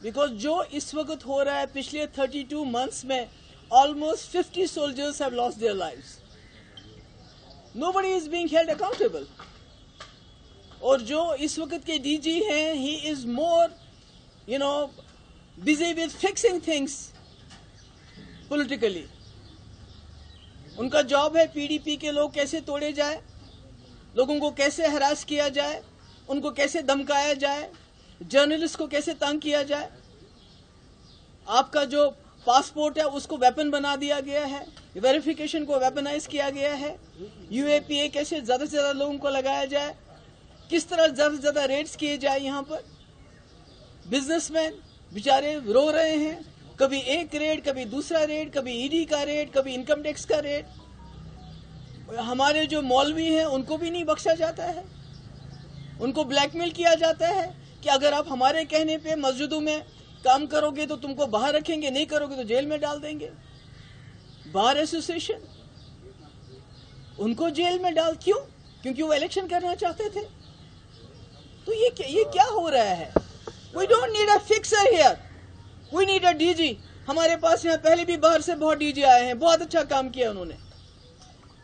Because जो इस वक्त हो रहा है, पिछले 32 months में almost 50 soldiers have lost their lives. Nobody is being held accountable. और जो इस वक्त के DG हैं, he is more, busy with fixing things politically. उनका जॉब है PDP के लोग कैसे तोड़े जाए, लोगों को कैसे हरास किया जाए, उनको कैसे धमकाया जाए, जर्नलिस्ट को कैसे तंग किया जाए. आपका जो पासपोर्ट है उसको वेपन बना दिया गया है, वेरिफिकेशन को वेपनाइज किया गया है. UAPA कैसे ज्यादा से ज्यादा लोगों को लगाया जाए, किस तरह ज्यादा से ज्यादा रेड्स किए जाए. यहाँ पर बिजनेसमैन बेचारे रो रहे हैं, कभी एक रेड, कभी दूसरा रेड, कभी ED का रेड, कभी इनकम टैक्स का रेड. हमारे जो मौलवी हैं उनको भी नहीं बख्शा जाता है, उनको ब्लैकमेल किया जाता है कि अगर आप हमारे कहने पे मस्जिदों में काम करोगे तो तुमको बाहर रखेंगे, नहीं करोगे तो जेल में डाल देंगे. बार एसोसिएशन उनको जेल में डाल, क्यों? क्योंकि वो इलेक्शन करना चाहते थे. तो ये क्या हो रहा है? We don't need a fixer here, we need a DG. हमारे पास यहाँ पहले भी बाहर से बहुत DG आए हैं, बहुत अच्छा काम किया उन्होंने.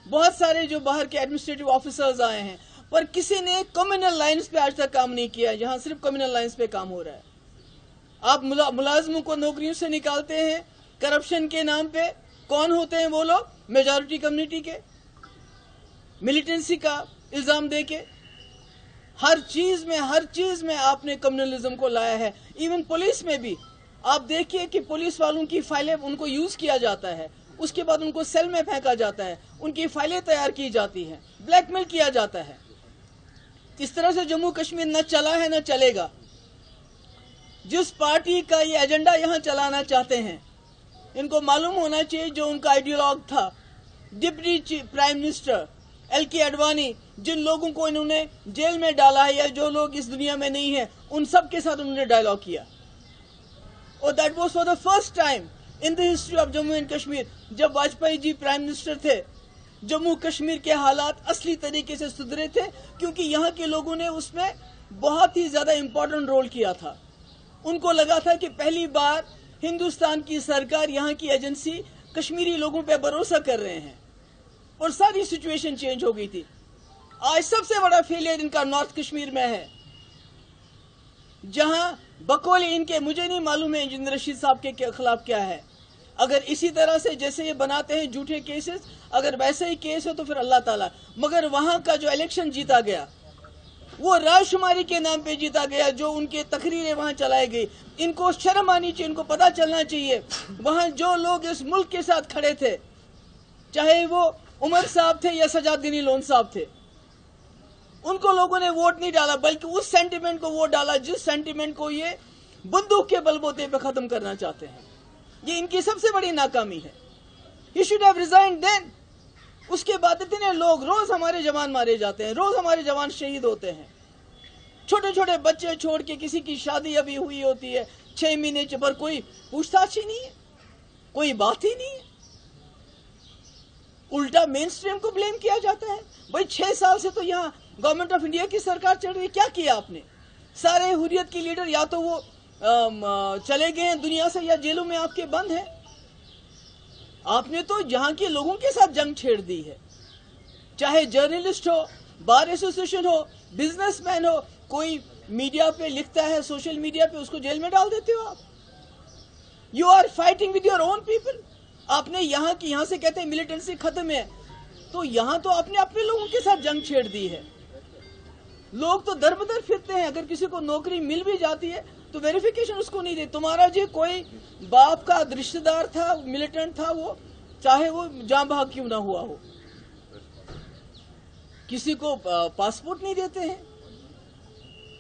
बहुत सारे जो बाहर के एडमिनिस्ट्रेटिव ऑफिसर्स आए हैं, पर किसी ने कम्युनल लाइन्स पे आज तक काम नहीं किया. यहाँ सिर्फ कम्युनल लाइन्स पे काम हो रहा है. आप मुलाजमों को नौकरियों से निकालते हैं करप्शन के नाम पे. कौन होते हैं वो लोग? मेजॉरिटी कम्युनिटी के, मिलिटेंसी का इल्जाम देके. हर चीज में आपने कम्युनलिज्म को लाया है. इवन पुलिस में भी आप देखिए कि पुलिस वालों की फाइलें उनको यूज किया जाता है, उसके बाद उनको सेल में फेंका जाता है, उनकी फाइलें तैयार की जाती हैं, ब्लैकमेल किया जाता है. इस तरह से जम्मू कश्मीर न चला है न चलेगा. जिस पार्टी का ये एजेंडा यहाँ चलाना चाहते हैं, इनको मालूम होना चाहिए जो उनका आइडियोलॉग था, deputy prime minister LK Advani, जिन लोगों को इन्होंने जेल में डाला है या जो लोग इस दुनिया में नहीं है, उन सब के साथ उन्होंने डायलॉग किया. और that was for the first time in the history of Jammu and Kashmir. जब वाजपेयी जी प्राइम मिनिस्टर थे, जम्मू कश्मीर के हालात असली तरीके से सुधरे थे, क्योंकि यहाँ के लोगों ने उसमें बहुत ही ज्यादा इंपॉर्टेंट रोल किया था. उनको लगा था कि पहली बार हिंदुस्तान की सरकार, यहाँ की एजेंसी कश्मीरी लोगों पे भरोसा कर रहे हैं, और सारी सिचुएशन चेंज हो गई थी. आज सबसे बड़ा फेलियर इनका नॉर्थ कश्मीर में है, जहां बकौल इनके, मुझे नहीं मालूम है इंजीनियर रशीद साहब के खिलाफ क्या है. अगर इसी तरह से जैसे ये बनाते हैं झूठे केसेस, अगर वैसे ही केस हो तो फिर अल्लाह ताला. मगर वहां का जो इलेक्शन जीता गया वो राजशुमारी के नाम पे जीता गया, जो उनके तकरीरें वहां चलाई गई. इनको शर्म आनी चाहिए, इनको पता चलना चाहिए वहां जो लोग इस मुल्क के साथ खड़े थे, चाहे वो उमर साहब थे या सजादुद्दीन लोन साहब थे, उनको लोगों ने वोट नहीं डाला, बल्कि उस सेंटिमेंट को वोट डाला जिस सेंटिमेंट को ये बंदूक के बलबूते पे खत्म करना चाहते हैं. ये इनकी सबसे बड़ी नाकामी है. He should have resigned then. उसके बाद इतने लोग, रोज हमारे जवान मारे जाते हैं, रोज हमारे जवान शहीद होते हैं. छोटे छोटे बच्चे छोड़ के, किसी की शादी अभी हुई होती है 6 महीने पर कोई पूछताछ ही नहीं है, कोई बात ही नहीं है. उल्टा मेन स्ट्रीम को ब्लेम किया जाता है. भाई 6 साल से तो यहाँ गवर्नमेंट ऑफ इंडिया की सरकार चल रही है, क्या किया आपने? सारे हुर्रियत के लीडर या तो वो चले गए हैं दुनिया से या जेलों में आपके बंद हैं. आपने तो यहाँ के लोगों के साथ जंग छेड़ दी है. चाहे जर्नलिस्ट हो, बार एसोसिएशन हो, बिजनेसमैन हो, कोई मीडिया पे लिखता है, सोशल मीडिया पे, उसको जेल में डाल देते हो आप. You are fighting with your own people. आपने यहाँ से कहते हैं मिलिटेंसी खत्म है, तो यहाँ तो आपने अपने लोगों के साथ जंग छेड़ दी है. लोग तो दर बदर फिरते हैं. अगर किसी को नौकरी मिल भी जाती है तो वेरिफिकेशन उसको नहीं दे. तुम्हारा जो कोई बाप का रिश्तेदार था, मिलिटेंट था, वो चाहे वो जान भाग क्यों ना हुआ हो, किसी को पासपोर्ट नहीं देते हैं.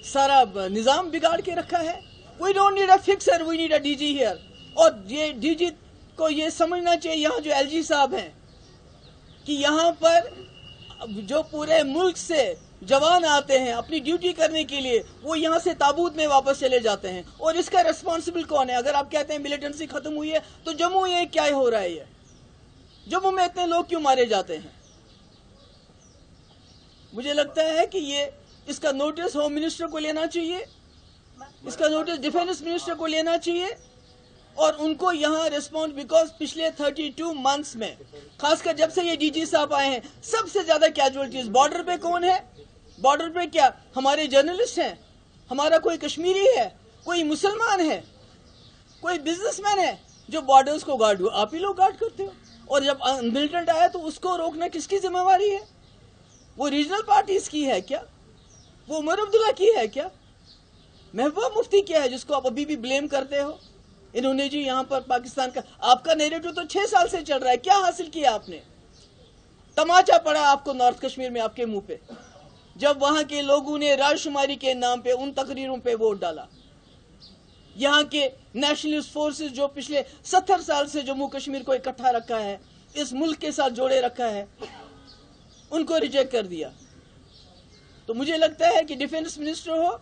सारा निजाम बिगाड़ के रखा है. We don't need a fixer, we need a DG here. और ये DG को ये समझना चाहिए, यहाँ जो LG साहब हैं, कि यहाँ पर जो पूरे मुल्क से जवान आते हैं अपनी ड्यूटी करने के लिए, वो यहाँ से ताबूत में वापस चले जाते हैं. और इसका रेस्पॉन्सिबल कौन है? अगर आप कहते हैं मिलिटेंसी खत्म हुई है, तो जम्मू ये क्या हो रहा है? ये जम्मू में इतने लोग क्यों मारे जाते हैं? मुझे लगता है कि ये इसका नोटिस होम मिनिस्टर को लेना चाहिए इसका नोटिस डिफेंस मिनिस्टर को लेना चाहिए और उनको यहाँ रिस्पॉन्ड, बिकॉज पिछले 32 मंथ्स में, खासकर जब से ये डीजी साहब आए हैं, सबसे ज्यादा कैजुअलिटीज बॉर्डर पे कौन है? बॉर्डर पे क्या हमारे जर्नलिस्ट हैं? हमारा कोई कश्मीरी है, कोई मुसलमान है, कोई बिजनेसमैन है जो बॉर्डर्स को गार्ड हो? आप ही लोग गार्ड करते हो। और जब मिलिटेंट आया तो उसको रोकना किसकी जिम्मेवारी है? वो रीजनल पार्टीज की है क्या? वो उमर अब्दुल्ला की है क्या? महबूबा मुफ्ती क्या है जिसको आप अभी भी ब्लेम करते हो? इन्होंने जी यहाँ पर पाकिस्तान का, आपका नैरेटिव तो 6 साल से चल रहा है, क्या हासिल किया आपने? तमाचा पड़ा आपको नॉर्थ कश्मीर में आपके मुंह पे, जब वहां के लोगों ने राजशुमारी के नाम पे उन तकरीरों पे वोट डाला। यहाँ के नेशनलिस्ट फोर्सेस जो पिछले 70 साल से जम्मू कश्मीर को इकट्ठा रखा है, इस मुल्क के साथ जोड़े रखा है, उनको रिजेक्ट कर दिया। तो मुझे लगता है कि डिफेंस मिनिस्टर हो,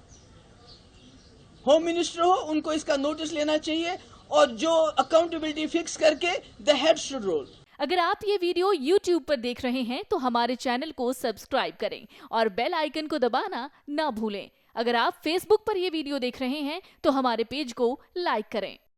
होम मिनिस्टर हो, उनको इसका नोटिस लेना चाहिए और जो अकाउंटेबिलिटी फिक्स करके द हेड शुड रोल। अगर आप ये वीडियो YouTube पर देख रहे हैं तो हमारे चैनल को सब्सक्राइब करें और बेल आइकन को दबाना ना भूलें। अगर आप Facebook पर ये वीडियो देख रहे हैं तो हमारे पेज को लाइक करें।